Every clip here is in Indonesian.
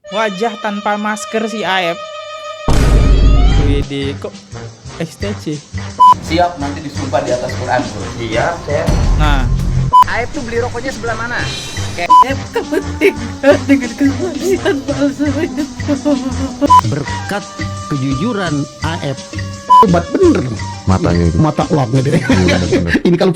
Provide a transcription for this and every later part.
wajah tanpa masker si Aep. Widih, kok STC? Siap, nanti disumpah di atas Quran, bro. Iya, saya. Nah, Aib tuh beli rokoknya sebelah mana? Kepentingan dengan kesaksian palsu itu. Berkat kejujuran AF Hebat bener matanya itu. mata uapnya deh. Iya, bener-bener. Ini kalau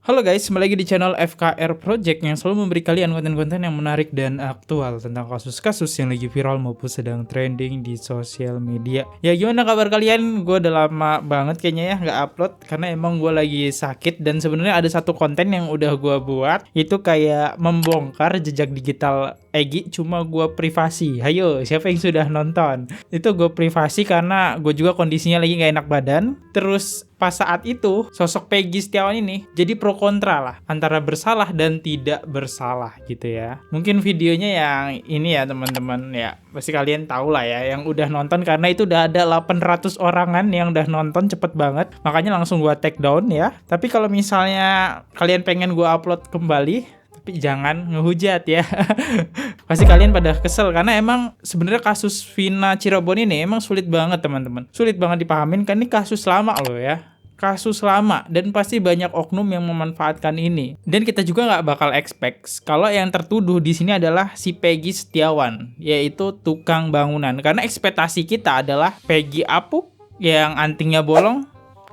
halo guys, kembali lagi di channel FKR Project yang selalu memberi kalian konten-konten yang menarik dan aktual tentang kasus-kasus yang lagi viral maupun sedang trending di sosial media. Ya gimana kabar kalian? Gue udah lama banget kayaknya ya nggak upload karena emang gue lagi sakit, dan sebenarnya ada satu konten yang udah gue buat itu kayak membongkar jejak digital Egi, cuma gue privasi. Hayo, siapa yang sudah nonton? Itu gue privasi karena gue juga kondisinya lagi nggak enak badan. Terus pas saat itu sosok Peggy Setiawan ini jadi pro kontra lah antara bersalah dan tidak bersalah gitu ya. Mungkin videonya yang ini ya teman-teman, ya pasti kalian tahu lah ya yang udah nonton, karena itu udah ada 800 orangan yang udah nonton, cepet banget, makanya langsung gua take down ya. Tapi kalau misalnya kalian pengen gua upload kembali, tapi jangan ngehujat ya. Pasti kalian pada kesel karena emang sebenarnya kasus Vina Cirebon ini emang sulit banget teman-teman, sulit banget dipahamin kan, ini kasus lama loh ya. Kasus lama, dan pasti banyak oknum yang memanfaatkan ini. Dan kita juga nggak bakal expect kalau yang tertuduh di sini adalah si Peggy Setiawan, yaitu tukang bangunan. Karena ekspektasi kita adalah Peggy Apuk yang antingnya bolong,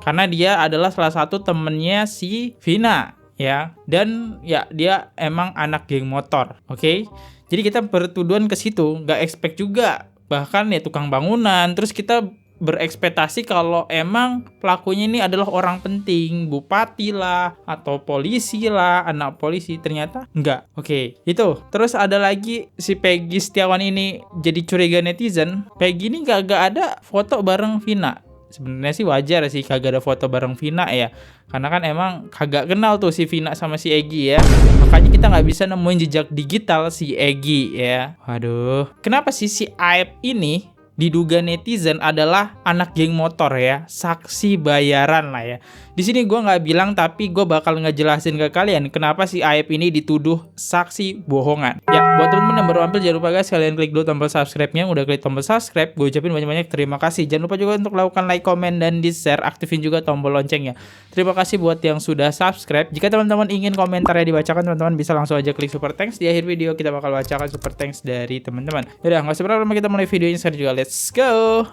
karena dia adalah salah satu temennya si Vina ya. Dan ya dia emang anak geng motor, oke? Jadi kita bertuduhan ke situ, nggak expect juga bahkan ya tukang bangunan. Terus kita berekspektasi kalau emang pelakunya ini adalah orang penting, bupati lah atau polisi lah, anak polisi. Ternyata enggak. Oke, itu. Terus ada lagi si Peggy Setiawan ini jadi curiga netizen. Peggy ini kagak ada foto bareng Vina. Sebenarnya sih wajar sih kagak ada foto bareng Vina ya, karena kan emang kagak kenal tuh si Vina sama si Egi ya. Makanya kita nggak bisa nemuin jejak digital si Egi ya. Waduh, kenapa sih si Aep ini diduga netizen adalah anak geng motor ya, saksi bayaran lah ya. Di sini gue nggak bilang, tapi gue bakal ngejelasin ke kalian kenapa si Aep ini dituduh saksi bohongan. Ya, buat temen-temen yang baru mampir, jangan lupa guys kalian klik dulu tombol subscribe-nya. Udah klik tombol subscribe, gue ucapin banyak-banyak terima kasih. Jangan lupa juga untuk lakukan like, komen, dan di-share. Aktifin juga tombol loncengnya. Terima kasih buat yang sudah subscribe. Jika teman-teman ingin komentarnya dibacakan, teman-teman bisa langsung aja klik super thanks. Di akhir video kita bakal bacakan super thanks dari teman-teman. Yaudah, nggak usah berlama-lama, kita mulai videonya sekarang juga. Let's go!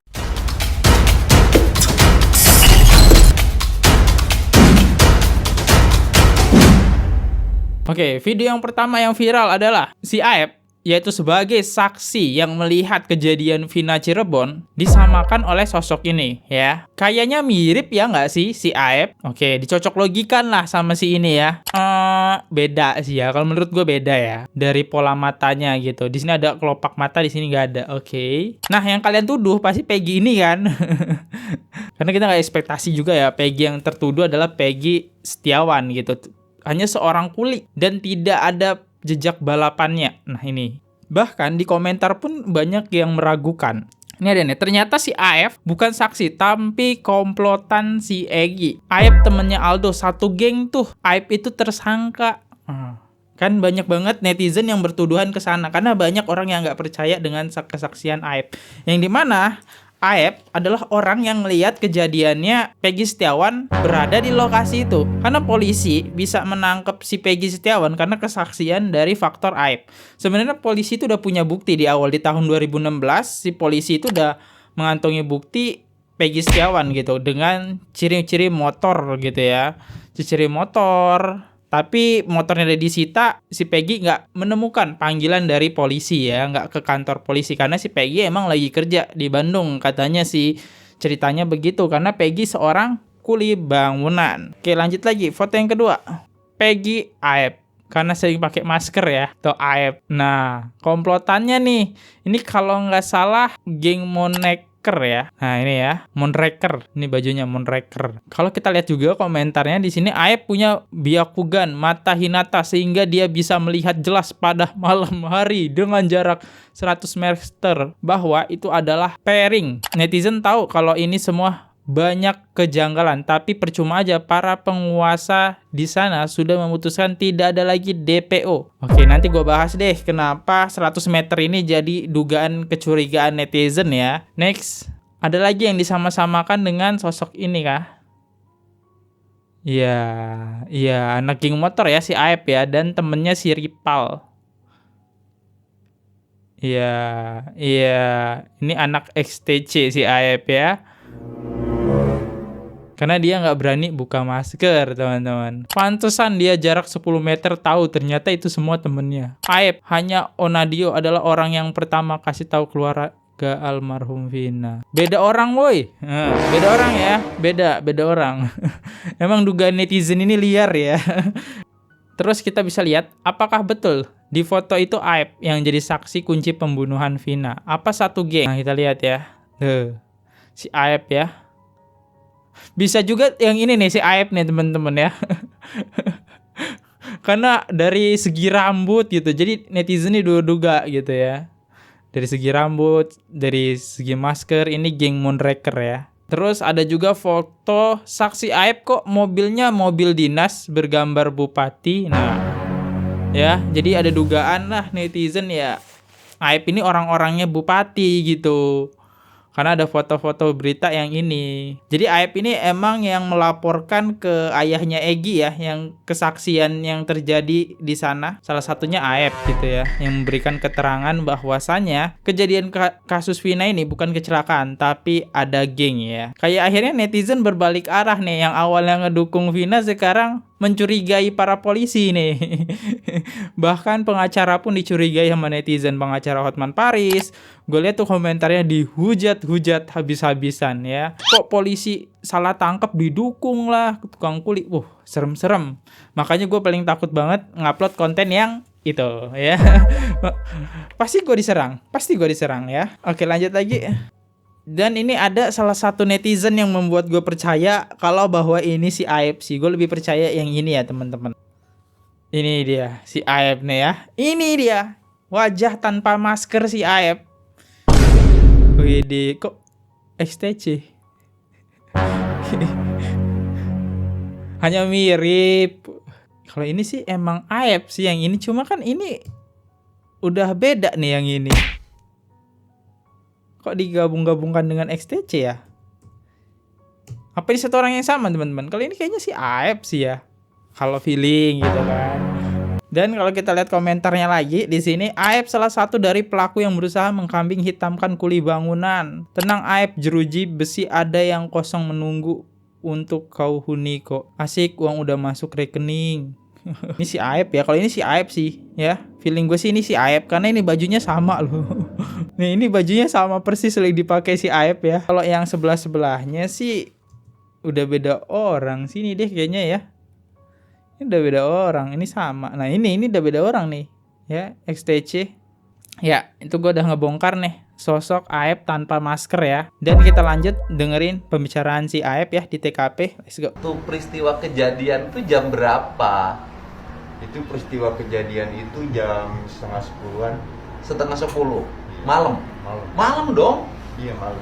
Oke, video yang pertama yang viral adalah si Aep, yaitu sebagai saksi yang melihat kejadian Vina Cirebon, disamakan oleh sosok ini ya. Kayaknya mirip ya nggak sih si Aep? Oke, dicocok logikan lah sama si ini ya. Beda sih ya, kalau menurut gue beda ya. Dari pola matanya gitu. Di sini ada kelopak mata, di sini nggak ada. Oke. Nah, yang kalian tuduh pasti Peggy ini kan. Karena kita nggak ekspektasi juga ya, Peggy yang tertuduh adalah Peggy Setiawan gitu. Hanya seorang kuli dan tidak ada jejak balapannya. Nah ini, bahkan di komentar pun banyak yang meragukan. Ini ada nih, ternyata si Aep bukan saksi tapi komplotan si Egi. Aep temennya Aldo, satu geng tuh. Aep itu tersangka. Kan banyak banget netizen yang bertuduhan ke sana karena banyak orang yang nggak percaya dengan kesaksian Aep. Yang dimana Aep adalah orang yang melihat kejadiannya Peggy Setiawan berada di lokasi itu. Karena polisi bisa menangkap si Peggy Setiawan karena kesaksian dari faktor Aep. Sebenarnya polisi itu udah punya bukti di awal, di tahun 2016 si polisi itu udah mengantongi bukti Peggy Setiawan gitu dengan ciri-ciri motor gitu ya. Ciri motor. Tapi motornya udah disita, si Peggy nggak menemukan panggilan dari polisi ya, nggak ke kantor polisi karena si Peggy emang lagi kerja di Bandung, katanya sih ceritanya begitu, karena Peggy seorang kuli bangunan. Oke, lanjut lagi, foto yang kedua, Peggy Aep, karena sering pakai masker ya, atau Aep. Nah, komplotannya nih, ini kalau nggak salah geng Monek ya. Nah ini ya, Monreker. Ini bajunya Monreker. Kalau kita lihat juga komentarnya di sini, Aep punya Byakugan mata Hinata sehingga dia bisa melihat jelas pada malam hari dengan jarak 100 meter, bahwa itu adalah pairing. Netizen tahu kalau ini semua banyak kejanggalan, tapi percuma aja, para penguasa di sana sudah memutuskan tidak ada lagi DPO. Oke, nanti gue bahas deh kenapa 100 meter ini jadi dugaan kecurigaan netizen ya. Next, ada lagi yang disama-samakan dengan sosok ini kah? Iya, anak geng motor ya si Aep ya, dan temennya si Ripal. Iya, ini anak XTC si Aep ya. Karena dia nggak berani buka masker, teman-teman. Pantesan dia jarak 10 meter tahu ternyata itu semua temennya. Aep, hanya Onadio adalah orang yang pertama kasih tahu keluarga almarhum Vina. Beda orang, woi. Beda orang ya. Beda orang. Emang dugaan netizen ini liar ya. Terus kita bisa lihat apakah betul di foto itu Aep yang jadi saksi kunci pembunuhan Vina. Apa satu geng? Nah, kita lihat ya. Si Aep ya. Bisa juga yang ini nih si Aep nih teman-teman ya. Karena dari segi rambut gitu. Jadi netizen ini duga gitu ya. Dari segi rambut, dari segi masker, ini geng Moonraker ya. Terus ada juga foto saksi Aep kok mobilnya mobil dinas bergambar bupati. Nah, ya, jadi ada dugaan lah netizen ya. Aep ini orang-orangnya bupati gitu. Karena ada foto-foto berita yang ini. Jadi Aep ini emang yang melaporkan ke ayahnya Egi ya, yang kesaksian yang terjadi di sana. Salah satunya Aep gitu ya, yang memberikan keterangan bahwasannya kejadian kasus Vina ini bukan kecelakaan, tapi ada geng ya. Kayak akhirnya netizen berbalik arah nih, yang awalnya ngedukung Vina sekarang mencurigai para polisi nih. Bahkan pengacara pun dicurigai sama netizen, pengacara Hotman Paris. Gue lihat tuh komentarnya dihujat habis-habisan ya. Kok polisi salah tangkap didukung lah tukang kuli. Serem-serem. Makanya gue paling takut banget ngupload konten yang itu ya. Pasti gue diserang ya. Oke, lanjut lagi. Dan ini ada salah satu netizen yang membuat gue percaya kalau bahwa ini si Aep sih. Gue lebih percaya yang ini ya teman-teman. Ini dia si Aep nih ya. Ini dia wajah tanpa masker si Aep. Wih, kok XTC? Hanya mirip. Kalau ini sih emang Aep sih yang ini. Cuma kan ini udah beda nih yang ini. Kok digabung-gabungkan dengan XTC ya? Apa ini satu orang yang sama teman-teman? Kali ini kayaknya si Aep sih ya. Kalau feeling gitu kan. Dan kalau kita lihat komentarnya lagi di sini, Aep salah satu dari pelaku yang berusaha mengkambing hitamkan kuli bangunan. Tenang Aep, jeruji besi ada yang kosong menunggu untuk kau huni kok. Asik, uang udah masuk rekening. Ini si Aep ya. Kalau ini si Aep sih ya. Feeling gue sih ini si Aep karena ini bajunya sama loh. Nih ini bajunya sama persis lagi dipakai si Aep ya. Kalau yang sebelah-sebelahnya sih udah beda orang. Sini deh kayaknya ya. Ini udah beda orang, ini sama. Nah ini udah beda orang nih ya, XTC. Ya itu gue udah ngebongkar nih sosok Aep tanpa masker ya. Dan kita lanjut dengerin pembicaraan si Aep ya di TKP. Let's go. Itu peristiwa kejadian itu jam berapa? Itu peristiwa kejadian itu jam setengah 10-an. Setengah 10 malam. Malam dong. Iya malam.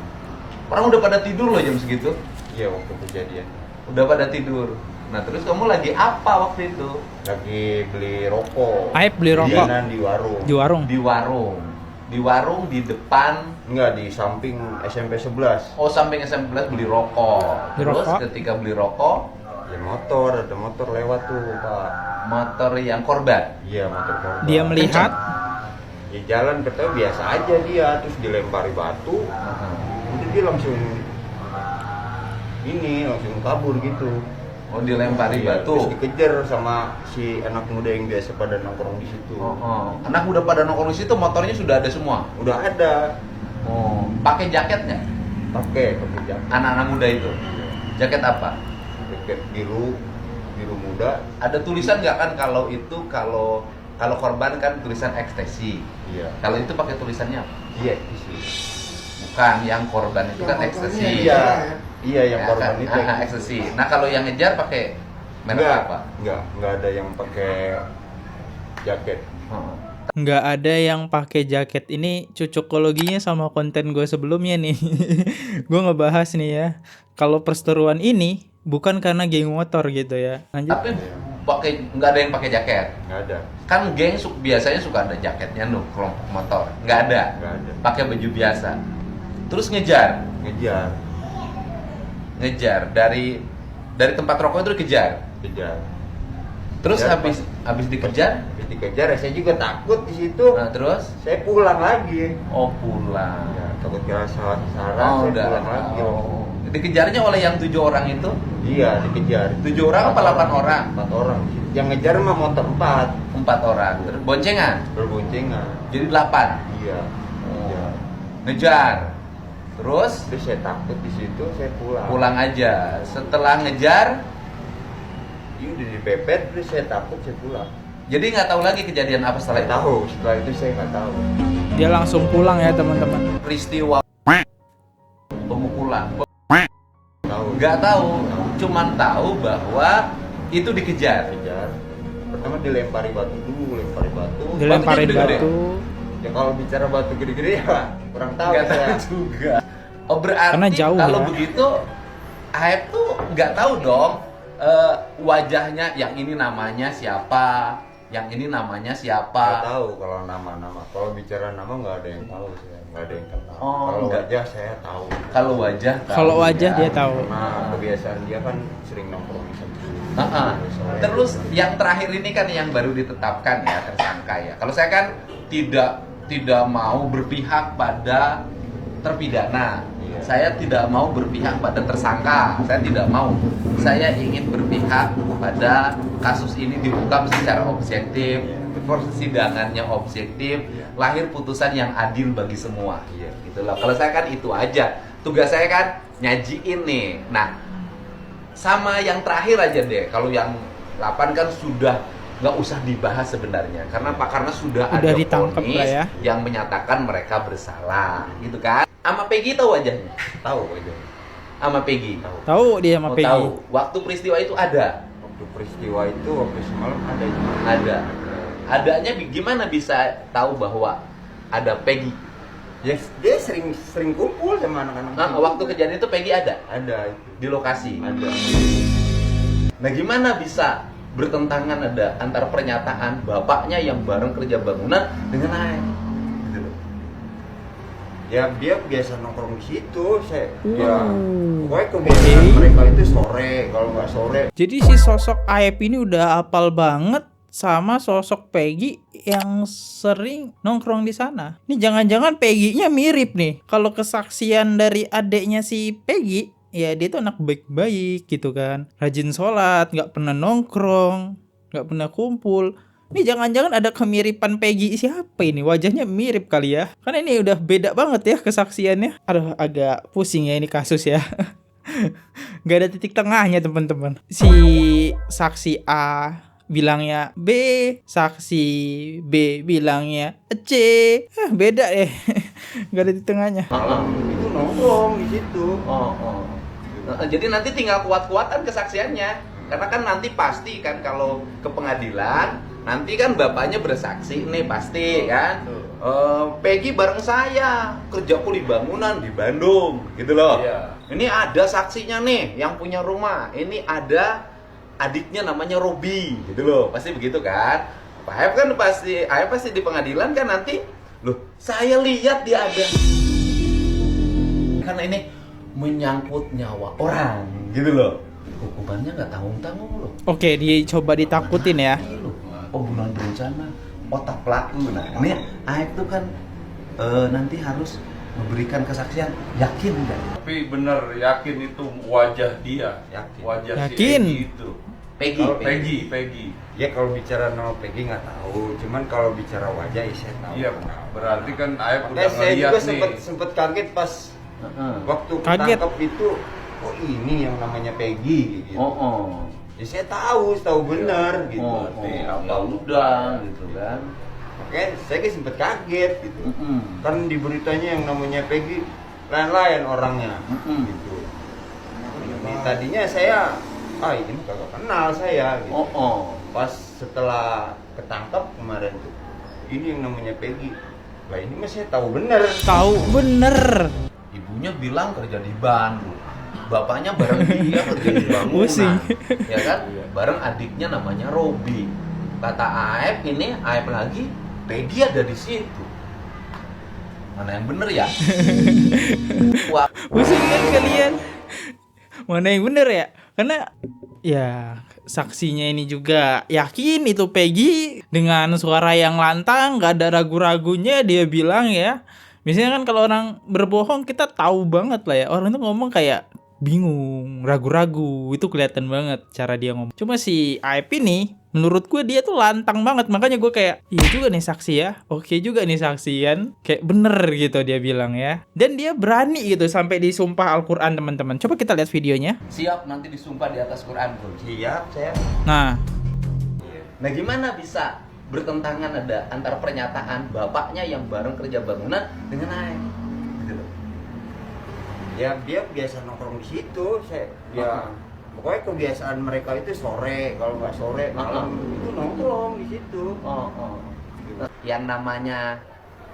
Orang udah pada tidur loh jam segitu. Iya waktu kejadian. Udah pada tidur. Nah terus kamu lagi apa waktu itu? Lagi beli rokok. Aep beli rokok Jajanan di warung. di warung. Di warung di depan. Enggak, di samping SMP 11. Oh samping SMP beli rokok. Beli Terus rokok. ketika beli rokok, Ya ada motor lewat tuh Pak. motor yang korban. Iya motor korban. Dia melihat Ya jalan pertama biasa aja dia, terus dilempari batu. Udah dia langsung kabur gitu. Oh dilempari Iya, batu. Terus dikejar sama si anak muda yang biasa pada nongkrong di situ. Oh. Anak udah pada nongkrong di situ, motornya sudah ada semua. Udah ada. Oh, pakai jaket nggak? Pakai jaket. Anak-anak muda itu. Jaket apa? Jaket biru muda. Ada tulisan nggak kan kalau itu kalau korban kan tulisan ekstasi. Iya. Kalau itu pakai tulisannya apa? Iya sih. Bukan, yang korban itu kan ekstasi. Iya yang Ya, korban kan? itu. Ekstasi. Nah kalau yang ngejar pakai merek apa? Enggak ada yang pakai jaket. Nggak ada yang pakai jaket. Ini cocokologinya sama konten gue sebelumnya nih. Gue ngebahas nih ya. Kalau perseteruan ini bukan karena geng motor gitu ya. Lanjut. Tapi nggak ada yang pakai jaket. Nggak ada. Kan geng biasanya suka ada jaketnya nuh, kelompok motor. Nggak ada. Nggak ada. Pakai baju biasa. Terus ngejar dari tempat rokok itu dikejar. Terus Kejar, habis dikejar, Habis dikejar saya juga takut di situ. nah terus Saya pulang lagi. pulang. Ya, takut kena salah sasaran, Oh, saya udah. pulang lagi. Oh. Dikejarnya oleh yang 7 orang itu? Iya, dikejar. 7 orang apa 8 orang? 4 orang. Yang ngejar mah motor 4, 4 orang. Terus boncengan. berboncengan. Jadi 8. Iya. Iya. Ngejar. Terus Terus saya takut di situ, saya pulang. pulang aja. Setelah ngejar, Iya, udah dipepet, terus saya takut, saya pulang. jadi nggak tahu lagi kejadian apa setelah Saya itu. tahu, setelah itu saya nggak tahu. Dia langsung pulang ya teman-teman. Peristiwa pemukulan. Tahu. Nggak tahu. Cuman tahu bahwa itu dikejar. Kejar. Pertama dilempari batu dulu, lempari batu. Dilemparin gede-gede. batu. Ya kalau bicara batu gede-gede ya kurang tahu Nggak tahu saya. juga. Oh berarti Karena jauh kalau ya. begitu Aep tuh nggak tahu dong wajahnya yang ini namanya siapa, yang ini namanya Nggak siapa. tahu kalau nama-nama. Kalau bicara nama nggak ada yang tahu saya, nggak ada yang kenal. Oh, kalau nggak. wajah saya tahu. Kalau wajah tahu, Kalau wajah ya. dia tahu. Nah, kebiasaan dia kan sering nongkrong di situ. Heeh. Sore. Terus yang terakhir ini kan yang baru ditetapkan ya tersangka ya. Kalau saya kan tidak mau berpihak pada terpidana. Iya. Saya tidak mau berpihak pada tersangka. Saya tidak mau. Saya ingin berpihak pada kasus ini diungkap secara objektif, persidangannya objektif, lahir putusan yang adil bagi semua. Iya. Gitu loh. Kalau saya kan itu aja. Tugas saya kan nyajiin nih. Nah, sama yang terakhir aja deh. Kalau yang 8 kan sudah nggak usah dibahas sebenarnya. Karena apa? Karena sudah ada ditangkap vonis lah ya. yang menyatakan mereka bersalah, gitu kan? Sama Peggy tahu wajahnya? Tahu aja. Sama Peggy. Tahu. Tahu dia sama Oh, Peggy. tahu. Waktu peristiwa itu ada. Waktu peristiwa itu waktu semalam ada juga. Ada. Adanya gimana bisa tahu bahwa ada Peggy? Ya, dia sering kumpul sama anak-anak. Nah, situ. waktu kejadian itu Peggy ada Ada itu. di lokasi. Ada. Nah, gimana bisa bertentangan ada antara pernyataan bapaknya yang bareng kerja bangunan dengan Aep? Gitu loh. Ya dia biasa nongkrong di situ. Saya Hmm. ya pokoknya kebiasaan Oke. mereka itu sore, kalau nggak sore Jadi si sosok Aep ini udah apal banget sama sosok Peggy yang sering nongkrong di sana. Ini jangan-jangan Peggy-nya mirip nih. Kalau kesaksian dari adeknya si Peggy, ya dia tuh anak baik-baik gitu kan. Rajin sholat, nggak pernah nongkrong, nggak pernah kumpul. Ini jangan-jangan ada kemiripan Peggy siapa ini? Wajahnya mirip kali ya. Karena ini udah beda banget ya kesaksiannya. Aduh, agak pusing ya ini kasus ya. Gak ada titik tengahnya teman-teman. Si saksi A bilangnya B, saksi B bilangnya C. Beda deh. Gak ada titik tengahnya. malam itu nongkrong di situ. Oh. Nah, jadi nanti tinggal kuat-kuatan kesaksiannya. Karena kan nanti pasti kan kalau ke pengadilan, nanti kan bapaknya bersaksi nih pasti kan. Peggy bareng saya kerja kuli bangunan di Bandung, gitu loh. Iya. Ini ada saksinya nih yang punya rumah. Ini ada adiknya namanya Robi, gitu loh. Pasti begitu kan? Pak Aep kan pasti di pengadilan kan nanti, loh saya lihat dia ada. Karena ini menyangkut nyawa orang, gitu loh. Hukumannya nggak tanggung-tanggung loh. Oke, dicoba ditakutin ya. Mati loh. Pembunuhan berencana, otak pelaku. Nah, ini Aep tuh kan nanti harus memberikan kesaksian, yakin nggak? Tapi bener yakin itu wajah dia, Yakin. wajah Yakin. si Egy itu. Peggy, Kalau Peggy. Ya kalau bicara nama Peggy nggak tahu, cuman kalau bicara wajah ya saya tahu. Iya, berarti kan Aep udah Makanya saya ngeliat juga nih. sempet kaget pas Heeh. waktu Kaget. ketangkep itu. Oh ini yang namanya Peggy gitu. Oh. Ya saya tahu benar gitu. Oh, apa udah gitu kan? Makanya saya kayak sempet kaget gitu. Mm-mm. Kan di beritanya yang namanya Peggy lain-lain orangnya Mm-mm. gitu. Jadi tadinya saya ini kagak kenal saya gitu. Oh. Pas setelah ketangkep kemarin tuh ini yang namanya Peggy. Lah ini mah saya tahu bener. Tahu bener. Ibunya bilang kerja di Bandung, bapaknya bareng dia kerja di Pusing. bangunan, ya kan? Bareng adiknya namanya Robi. Kata Aep ini, Aep lagi, Peggy ada di situ. Mana yang bener ya? Wah, Pusing kan kalian? Mana yang bener ya? Karena ya saksinya ini juga yakin itu Peggy dengan suara yang lantang, gak ada ragu-ragunya dia bilang ya. Biasanya kan kalau orang berbohong kita tahu banget lah ya. Orang itu ngomong kayak bingung, ragu-ragu, itu kelihatan banget cara dia ngomong. Cuma si Aep ini menurut gue dia tuh lantang banget, makanya gue kayak iya juga nih saksi ya, oke juga nih saksian, kayak bener gitu dia bilang ya. Dan dia berani gitu sampai disumpah Al-Quran teman-teman. Coba kita lihat videonya. siap nanti disumpah di atas Quran, Bro. Siap saya. Nah, Nah gimana bisa bertentangan ada antara pernyataan bapaknya yang bareng kerja bangunan dengan Aep? Gitu loh. Ya dia biasa nongkrong di situ. Ya pokoknya kebiasaan mereka itu sore, kalau nggak sore malam itu nongkrong di situ. Yang namanya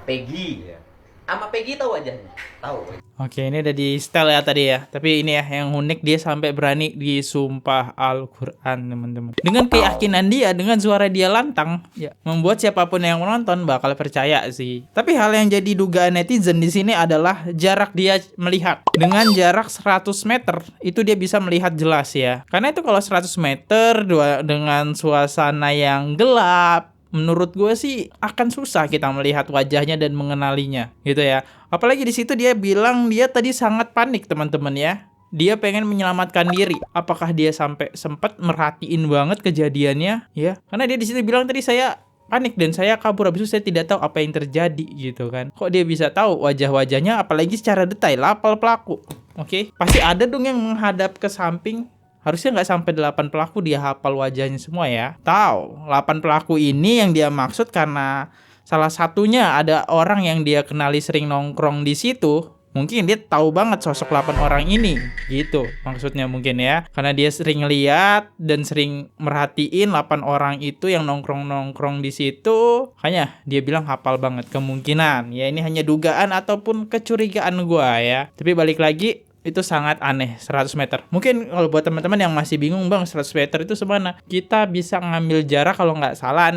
Peggy. Iya. Sama Peggy tahu wajahnya? Tahu. oke ini udah di style ya tadi ya. Tapi ini ya yang unik, dia sampai berani disumpah Al-Quran teman-teman. Dengan keyakinan dia, dengan suara dia lantang, ya membuat siapapun yang menonton bakal percaya sih. Tapi hal yang jadi dugaan netizen di sini adalah jarak dia melihat. Dengan jarak 100 meter itu dia bisa melihat jelas ya. Karena itu kalau 100 meter dengan suasana yang gelap, menurut gue sih akan susah kita melihat wajahnya dan mengenalinya gitu ya. Apalagi di situ dia bilang dia tadi sangat panik teman-teman ya. Dia pengen menyelamatkan diri. Apakah dia sampai sempat merhatiin banget kejadiannya ya? Karena dia di situ bilang tadi saya panik dan saya kabur, habis itu saya tidak tahu apa yang terjadi gitu kan. Kok dia bisa tahu wajah-wajahnya apalagi secara detail, hafal pelaku. Oke, pasti ada dong yang menghadap ke samping. Harusnya nggak sampai 8 pelaku dia hafal wajahnya semua ya. Tahu 8 pelaku ini yang dia maksud karena salah satunya ada orang yang dia kenali sering nongkrong di situ. Mungkin dia tahu banget sosok 8 orang ini gitu maksudnya mungkin ya. Karena dia sering lihat dan sering merhatiin 8 orang itu yang nongkrong-nongkrong di situ. Makanya dia bilang hafal banget. Kemungkinan ya ini hanya dugaan ataupun kecurigaan gua ya. Tapi balik lagi, itu sangat aneh 100 meter. Mungkin kalau buat teman-teman yang masih bingung bang 100 meter itu semana, kita bisa ngambil jarak kalau nggak salah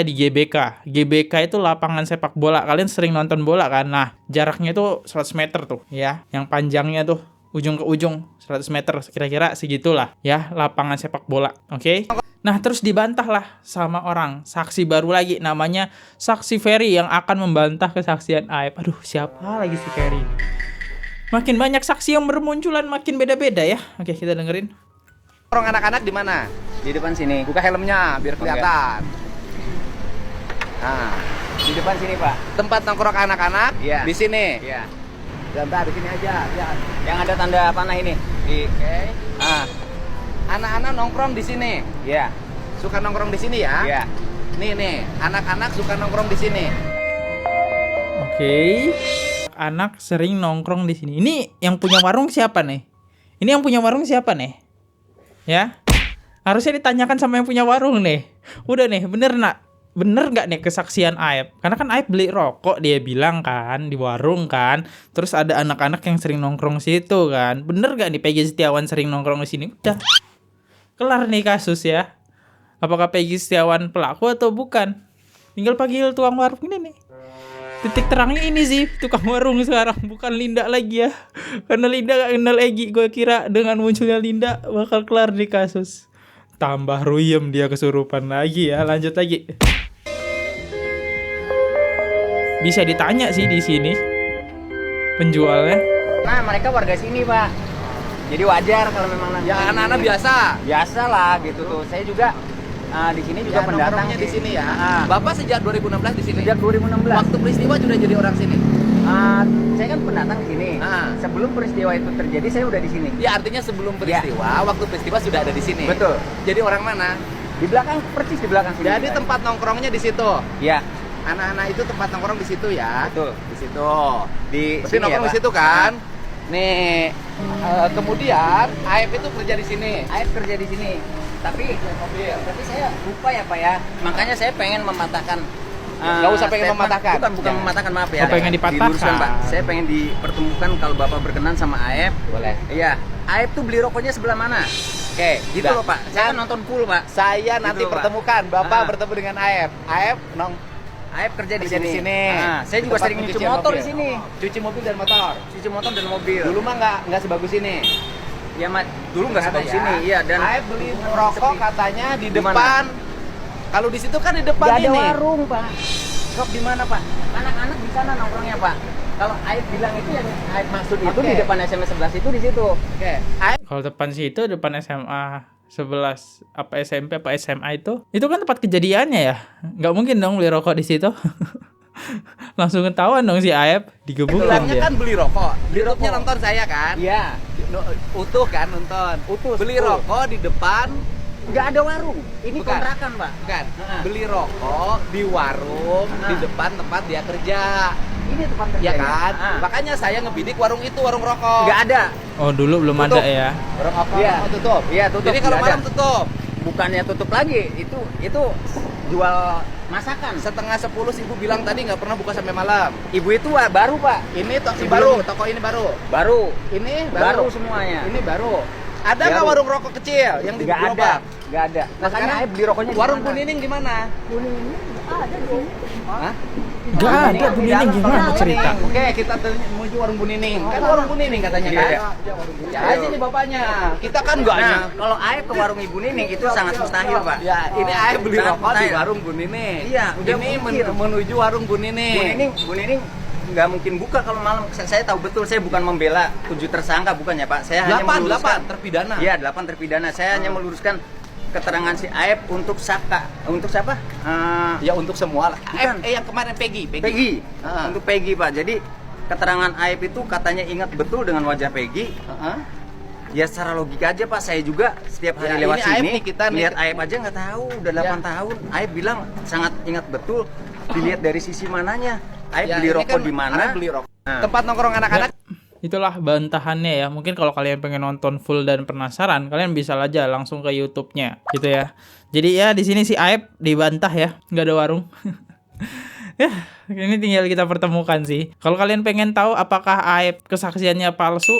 di GBK. GBK itu lapangan sepak bola. Kalian sering nonton bola kan? Nah jaraknya itu 100 meter tuh ya. Yang panjangnya tuh ujung ke ujung 100 meter kira-kira segitulah ya lapangan sepak bola. Oke? Nah terus dibantah lah sama orang saksi baru lagi namanya saksi Ferry yang akan membantah kesaksian Aep. Aduh siapa lagi si Ferry? Makin banyak saksi yang bermunculan, makin beda-beda ya. Oke, kita dengerin. Nongkrong anak-anak di mana? Di depan sini. Buka helmnya biar kelihatan. Nah, di depan sini, Pak. Tempat nongkrong anak-anak Iya. di sini. Iya. Gambar di sini aja. Ya. Yang ada tanda panah ini. Oke. Ah. Anak-anak nongkrong di sini. Iya. Suka nongkrong di sini ya? Iya. Nih, anak-anak suka nongkrong di sini. Oke. Anak sering nongkrong di sini. Ini yang punya warung siapa nih? Ini yang punya warung siapa nih? Ya. Harusnya ditanyakan sama yang punya warung nih. Udah nih, bener nggak nih kesaksian Aep? Karena kan Aep beli rokok dia bilang kan di warung kan. Terus ada anak-anak yang sering nongkrong situ kan. Bener nggak nih Peggy Setiawan sering nongkrong di sini? Udah. Kelar nih kasus ya. Apakah Peggy Setiawan pelaku atau bukan? Tinggal panggil tukang warung ini nih. Titik terangnya ini sih tukang warung sekarang, bukan Linda lagi ya. Karena Linda gak kenal Egy. Gue kira dengan munculnya Linda bakal kelar di kasus. Tambah ruyem dia kesurupan lagi ya. Lanjut lagi. Bisa ditanya sih di sini penjualnya. Nah, mereka warga sini, Pak. Jadi wajar kalau memang nanti. Ya anak-anak biasa. Biasa lah gitu tuh. Saya juga di sini juga pendatang nongkrongnya di sih. sini ya. Ah. Bapak sejak 2016 di sini. Sejak 2016. Waktu peristiwa sudah jadi orang sini. Saya kan pendatang di sini. Sebelum peristiwa itu terjadi saya udah di sini. Ya artinya sebelum peristiwa, waktu peristiwa sudah ada di sini. Betul. Jadi orang mana? Di belakang, persis di belakang sini. Jadi tempat nongkrongnya di situ. Ya, Anak-anak itu tempat nongkrong di situ ya. betul. Di situ. Di Berarti sini ya, nongkrong di Pak. situ kan? Nih, kemudian Aep itu kerja di sini. Aep kerja di sini. Tapi saya lupa ya, Pak ya. Makanya saya pengen mematahkan Nggak usah pengen mematahkan. Bukan mematahkan, maaf ya. Oh, pengen dipatahkan. Diluruskan, Pak. Saya pengen dipertemukan kalau Bapak berkenan sama Aep. Boleh. Iya. Aep tuh beli rokoknya sebelah mana? Oke, Gitu loh, Pak. Saya kan nonton full, Pak. Saya nanti loh, Pak. pertemukan Bapak Ah. bertemu dengan Aep. Aep Aep kerja di kerja sini. di sini. Saya Di juga tempat sering nyuci pencucian motor mobil. di sini. Cuci mobil dan motor. Cuci motor dan mobil. Dulu mah nggak sebagus ini. Ya, Mat. Dulu nggak Ada sebagus ya. ini. Iya, dan Aep beli rokok katanya di Di mana? depan. Kalau di situ kan di depan nggak ada ini. warung, Pak. Shop di mana, Pak? Anak-anak di sana nongkrongnya, Pak. Kalau Aep bilang itu yang Aep maksud itu Oke. di depan SMS 11 itu di situ. Oke. Aep Kalau depan situ, depan SMA 11 apa SMP apa SMA itu kan tempat kejadiannya ya. Nggak mungkin dong beli rokok di situ. Langsung ketahuan dong si Aep digebukin bilangnya dia. kan beli rokok. Di Beli YouTube-nya rokok. nonton saya kan. Iya. Utuh kan nonton. Utuh, Beli utuh. rokok di depan. Nggak ada warung. Ini Bukan. kontrakan, Pak. Bukan. Heeh. Beli rokok di warung di depan tempat dia kerja. Ini tempat kerja. Ya kan? Makanya saya ngebidik warung itu, warung rokok. Nggak ada. Oh, dulu belum Tutup. ada ya. Warung rokok Iya. mau tutup. Iya, tutup. Jadi kalau Nggak malam ada. tutup. Bukannya tutup lagi. Itu jual masakan. Setengah 10 ibu bilang tadi nggak pernah buka sampai malam. Ibu itu baru, Pak. Ini Sebelum- baru, toko ini baru. Baru. Ini Baru baru. semuanya. Ini baru. Ada nggak Baru. warung rokok kecil yang di Nggak ada. gerobak? Nggak ada. Nah, Makanya sekarang Aep beli rokoknya di warung mana? Bu Nining di mana? Hah? Nggak ada Bu Nining, gimana cerita? Oke, kita menuju warung Bu Nining. Kan warung Bu Nining katanya kan? Iya. Ya aja nih bapaknya. Kita kan nggak Nah, kalau Aep ke warung Ibu Nining itu sangat mustahil, Pak. Ya, ini Aep beli Sangat rokok di mustahil. warung Bu Nining. Iya, udah Ini mungkin. menuju warung Bu Nining. Bu Nining nggak mungkin buka kalau malam. Saya tahu betul, saya bukan membela 7 tersangka, bukan ya, Pak. Saya hanya 8 meluruskan terpidana. Iya, 8 terpidana. Saya hanya meluruskan keterangan si Aep untuk Saka. Untuk siapa? Ya untuk semua lah. Bukan. Yang kemarin Peggy. Peggy. Ah. Untuk Peggy, Pak. Jadi keterangan Aep itu katanya ingat betul dengan wajah Peggy. Heeh. Ya secara logika aja, Pak. Saya juga setiap hari Ya, lewat ini Aep sini nih, kita nih. lihat Aep aja nggak tahu. Udah 8 Ya. tahun. Aep bilang sangat ingat betul. Dilihat dari sisi mananya. Aep Ya, beli ini rokok kan di mana? Aep beli rokok. Nah. Tempat nongkrong anak-anak. Itulah bantahannya ya. Mungkin kalau kalian pengen nonton full dan penasaran, kalian bisa aja langsung ke YouTube-nya, gitu ya. Jadi ya di sini si Aep dibantah ya, nggak ada warung. Ya, ini tinggal kita pertemukan sih. Kalau kalian pengen tahu apakah Aep kesaksiannya palsu,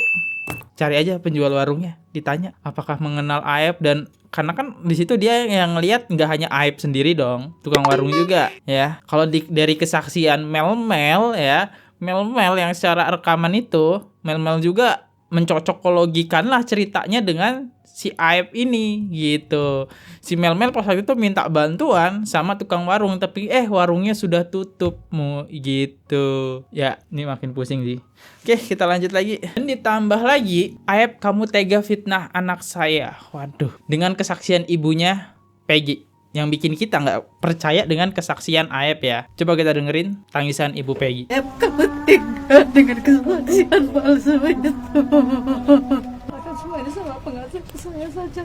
cari aja penjual warungnya, ditanya apakah mengenal Aep. Dan karena kan di situ dia yang lihat nggak hanya Aep sendiri dong, tukang warung juga ya. Kalau dari kesaksian Mel ya, Mel yang secara rekaman itu, Mel juga mencocokologikan lah ceritanya dengan si Aep ini gitu. Si Mel pas waktu itu minta bantuan sama tukang warung, tapi warungnya sudah tutup gitu. Ya, ini makin pusing sih. Oke, kita lanjut lagi. Dan ditambah lagi, Aep kamu tega fitnah anak saya. Waduh, dengan kesaksian ibunya Peggy yang bikin kita nggak percaya dengan kesaksian Aep ya. Coba kita dengerin tangisan ibu Peggy. Aep kamu tega dengan kesaksian palsu itu. Akan semua ini sama pengasih saya saja.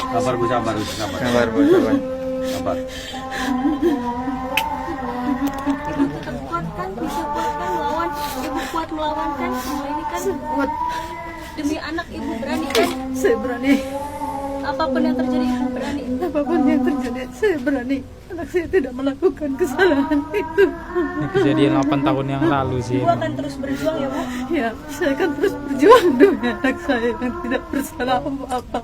Sabar Bu, sabar. Sabar, Bu, sabar. Sabar. Ibu tetap kuat kan, bisa kuat kan melawan. Ibu kuat melawan kan semua ini kan. Kuat, Demi anak ibu berani kan. saya berani. Apapun yang terjadi ibu berani. Apapun yang terjadi, saya berani. Anak saya tidak melakukan kesalahan itu. Ini kejadian 8 tahun yang lalu sih. Ibu akan terus berjuang ya Bu. Ya, saya akan terus berjuang demi anak saya yang tidak bersalah apa-apa.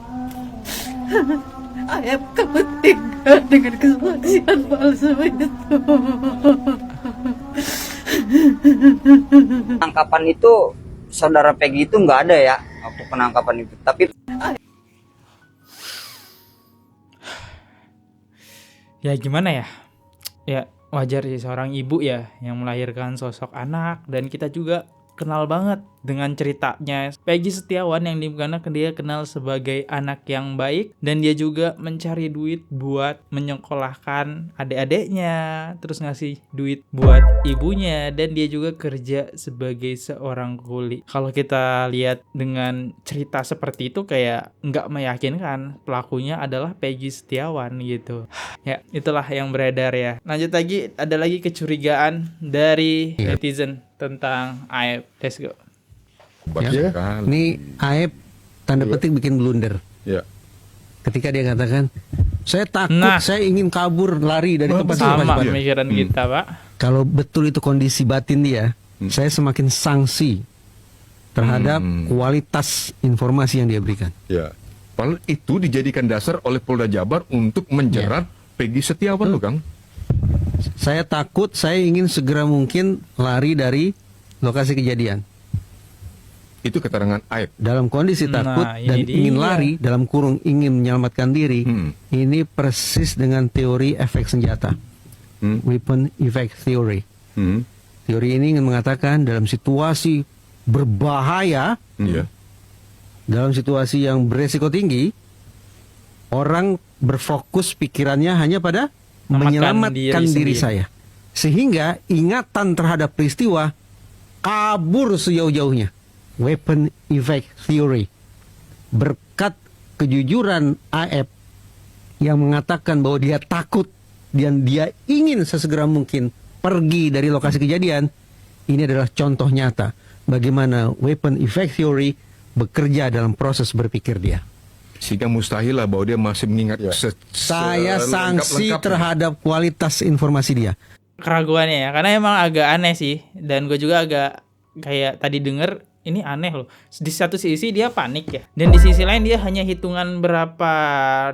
Aep kamu tega dengan kesaksian palsu itu. Penangkapan itu saudara Peggy itu nggak ada ya waktu penangkapan itu. Tapi Ya gimana ya? Ya wajar sih seorang ibu ya yang melahirkan sosok anak, dan kita juga kenal banget dengan ceritanya Peggy Setiawan yang dimana dia kenal sebagai anak yang baik, dan dia juga mencari duit buat menyekolahkan adik-adiknya, terus ngasih duit buat ibunya, dan dia juga kerja sebagai seorang kuli. Kalau kita lihat dengan cerita seperti itu kayak nggak meyakinkan pelakunya adalah Peggy Setiawan gitu. Ya itulah yang beredar ya. Lanjut lagi, ada lagi kecurigaan dari netizen tentang Aep. Let's go. Ya. Ini Aep tanda petik bikin blunder. Ya. Ketika dia katakan, saya takut, Nah. saya ingin kabur, lari dari tempat Sama itu. pemikiran kita, Pak. Kalau betul itu kondisi batin dia, saya semakin sanksi terhadap kualitas informasi yang dia berikan. Ya. Padahal itu dijadikan dasar oleh Polda Jabar untuk menjerat Peggy Setiawan loh, Kang. Saya takut, saya ingin segera mungkin lari dari lokasi kejadian. Itu keterangan Aep. Dalam kondisi takut Nah, dan ini ingin dia. lari, dalam kurung ingin menyelamatkan diri, ini persis dengan teori efek senjata. Weapon effect theory. Teori ini ingin mengatakan dalam situasi berbahaya, Iya. dalam situasi yang beresiko tinggi, orang berfokus pikirannya hanya pada menyelamatkan diri saya. Sehingga ingatan terhadap peristiwa kabur sejauh-jauhnya. Weapon effect theory. Berkat kejujuran Aep yang mengatakan bahwa dia takut dan dia ingin sesegera mungkin pergi dari lokasi kejadian, ini adalah contoh nyata bagaimana weapon effect theory bekerja dalam proses berpikir dia. Sehingga mustahil lah bahwa dia masih mengingat Saya sanksi selengkap-lengkapnya. terhadap kualitas informasi dia. Keraguannya ya, karena emang agak aneh sih, dan gue juga agak kayak tadi denger ini aneh loh. Di satu sisi dia panik ya, dan di sisi lain dia hanya hitungan berapa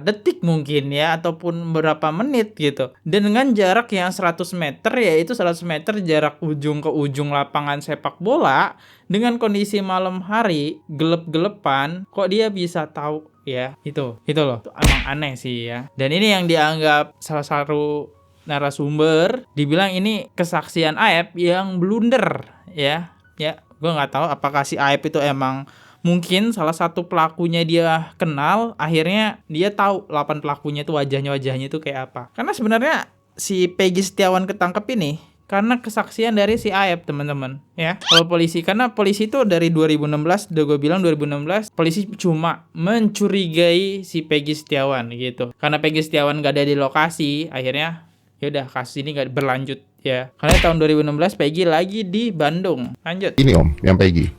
detik mungkin ya, ataupun berapa menit gitu. Dan dengan jarak yang 100 meter, yaitu 100 meter jarak ujung ke ujung lapangan sepak bola, dengan kondisi malam hari, gelap-gelepan, kok dia bisa tahu ya? Itu loh, itu emang aneh sih ya. Dan ini yang dianggap salah satu narasumber, dibilang ini kesaksian Aep yang blunder ya. Ya, gue nggak tahu apakah si Aep itu emang mungkin salah satu pelakunya dia kenal, akhirnya dia tahu 8 pelakunya itu wajahnya itu kayak apa. Karena sebenarnya si Peggy Setiawan ketangkep ini karena kesaksian dari si Aep, teman-teman ya. Kalau polisi, karena polisi itu dari 2016, udah gue bilang 2016, polisi cuma mencurigai si Peggy Setiawan gitu. Karena Peggy Setiawan gak ada di lokasi, akhirnya ya udah kasus ini gak berlanjut ya. Karena tahun 2016 Peggy lagi di Bandung. Lanjut. Ini Om, yang Peggy.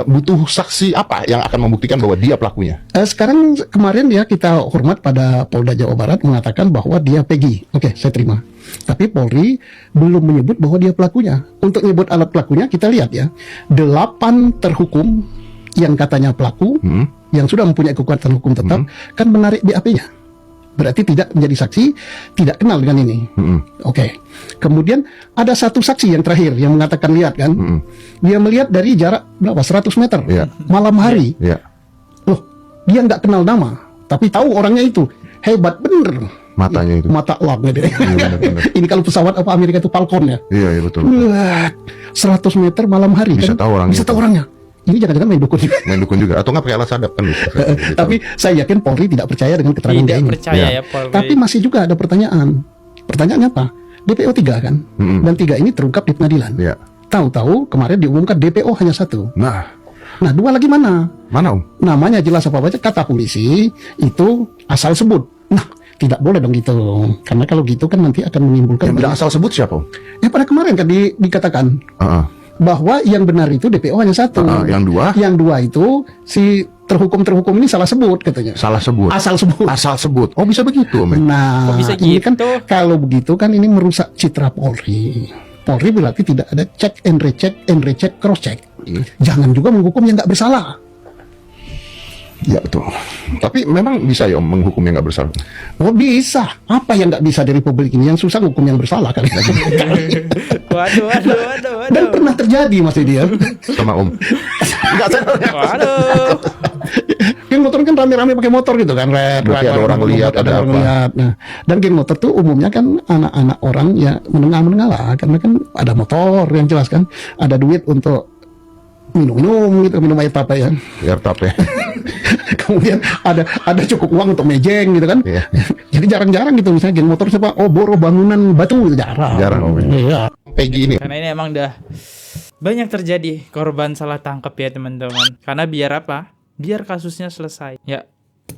Butuh saksi apa yang akan membuktikan bahwa dia pelakunya? Sekarang kemarin ya kita hormat pada Polda Jawa Barat mengatakan bahwa dia Peggy. Oke, saya terima. Tapi Polri belum menyebut bahwa dia pelakunya. Untuk menyebut alat pelakunya kita lihat ya. 8 terhukum yang katanya pelaku, yang sudah mempunyai kekuatan hukum tetap, kan menarik BAP-nya. Berarti tidak menjadi saksi, tidak kenal dengan ini. Oke. Kemudian ada satu saksi yang terakhir yang mengatakan lihat kan, dia melihat dari jarak berapa? 100 meter, malam hari. Loh, dia nggak kenal nama, tapi tahu orangnya itu. Hebat bener. Matanya itu. Mata uangnya dia. Ini kalau pesawat apa Amerika itu Falcon ya. Iya, betul. Wah, 100 meter malam hari Bisa kan? tahu orangnya. Bisa tahu orangnya. Ini jangan-jangan main dukun juga. Main dukun juga, atau nggak pakai alat sadap kan bisa. Tapi saya yakin Polri tidak percaya dengan keterangan dia Tidak ini. percaya ya Polri. Tapi masih juga ada pertanyaan. Pertanyaannya apa? DPO 3 kan? Dan 3 ini terungkap di pengadilan. Tahu-tahu kemarin diumumkan DPO hanya 1. Nah 2 lagi mana? Mana Om? Namanya jelas apa baca, kata polisi itu asal sebut. Nah, tidak boleh dong gitu. Karena kalau gitu kan nanti akan menimbulkan. Yang bilang asal sebut siapa Om? Ya pada kemarin kan dikatakan. Bahwa yang benar itu DPO hanya 1. Yang dua itu si terhukum ini salah sebut katanya. Salah sebut. Asal sebut. Asal sebut. Oh, bisa begitu Om. Nah, Kok bisa ini gitu? kan kalau begitu kan ini merusak citra Polri. Polri berarti tidak ada check and recheck, cross check. Jangan juga menghukum yang nggak bersalah. Ya betul. Tapi memang bisa ya Om menghukum yang nggak bersalah. Oh bisa. Apa yang nggak bisa di Republik ini? Yang susah hukum yang bersalah kali. Waduh. Dan pernah terjadi Mas Didier. Sama Om. Nggak Waduh. Geng motor kan rame-rame pakai motor gitu kan. Berarti ada orang lihat, ada orang apa. lihat. Nah, dan geng motor tuh umumnya kan anak-anak orang ya menengah lah. Karena kan ada motor yang jelas kan. Ada duit untuk minum gitu, minum air tape ya. Air tape. Kemudian ada cukup uang untuk mejeng gitu kan. Jadi jarang-jarang gitu misalnya geng motor siapa, oh boro bangunan batu, jarang. Iya. Peggy ini. Karena ini emang udah banyak terjadi korban salah tangkap ya teman-teman. Karena biar apa? Biar kasusnya selesai. Ya,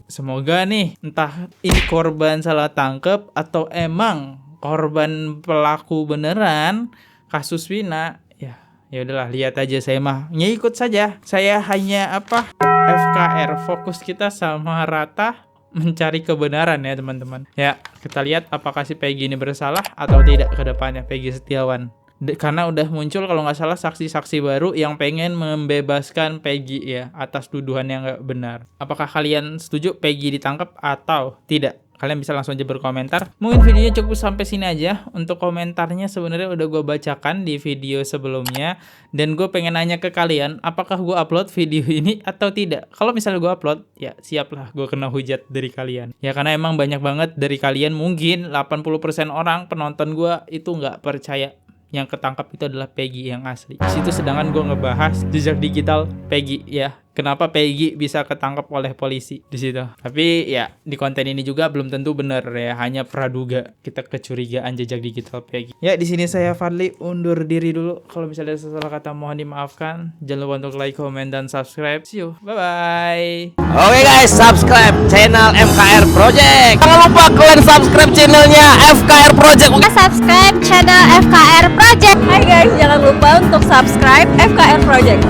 semoga nih entah ini korban salah tangkap atau emang korban pelaku beneran kasus Wina. Ya, Ya udahlah, lihat aja, saya mah ngikut saja. Saya hanya FKR, fokus kita sama rata mencari kebenaran ya teman-teman. Ya, kita lihat apakah si Peggy ini bersalah atau tidak ke depannya, Peggy Setiawan. Karena udah muncul kalau nggak salah saksi-saksi baru yang pengen membebaskan Peggy ya atas tuduhan yang nggak benar. Apakah kalian setuju Peggy ditangkap atau tidak? Kalian bisa langsung aja berkomentar. Mungkin videonya cukup sampai sini aja. Untuk komentarnya sebenarnya udah gue bacakan di video sebelumnya. Dan gue pengen nanya ke kalian, apakah gue upload video ini atau tidak? Kalau misalnya gue upload, ya siaplah gue kena hujat dari kalian. Ya karena emang banyak banget dari kalian, mungkin 80% orang penonton gue itu nggak percaya yang ketangkap itu adalah Peggy yang asli. Di situ sedangkan gue ngebahas jejak digital Peggy ya. Kenapa Peggy bisa ketangkap oleh polisi di situ. Tapi ya di konten ini juga belum tentu benar ya, hanya praduga kita kecurigaan jejak digital Peggy. Ya di sini saya Fadli undur diri dulu. Kalau misalnya ada salah kata mohon dimaafkan. Jangan lupa untuk like, comment, dan subscribe. See you. Bye bye. Oke guys, subscribe channel FKR Project. Jangan lupa kalian subscribe channelnya FKR Project. Subscribe channel FKR Project. Hai guys, jangan lupa untuk subscribe FKR Project.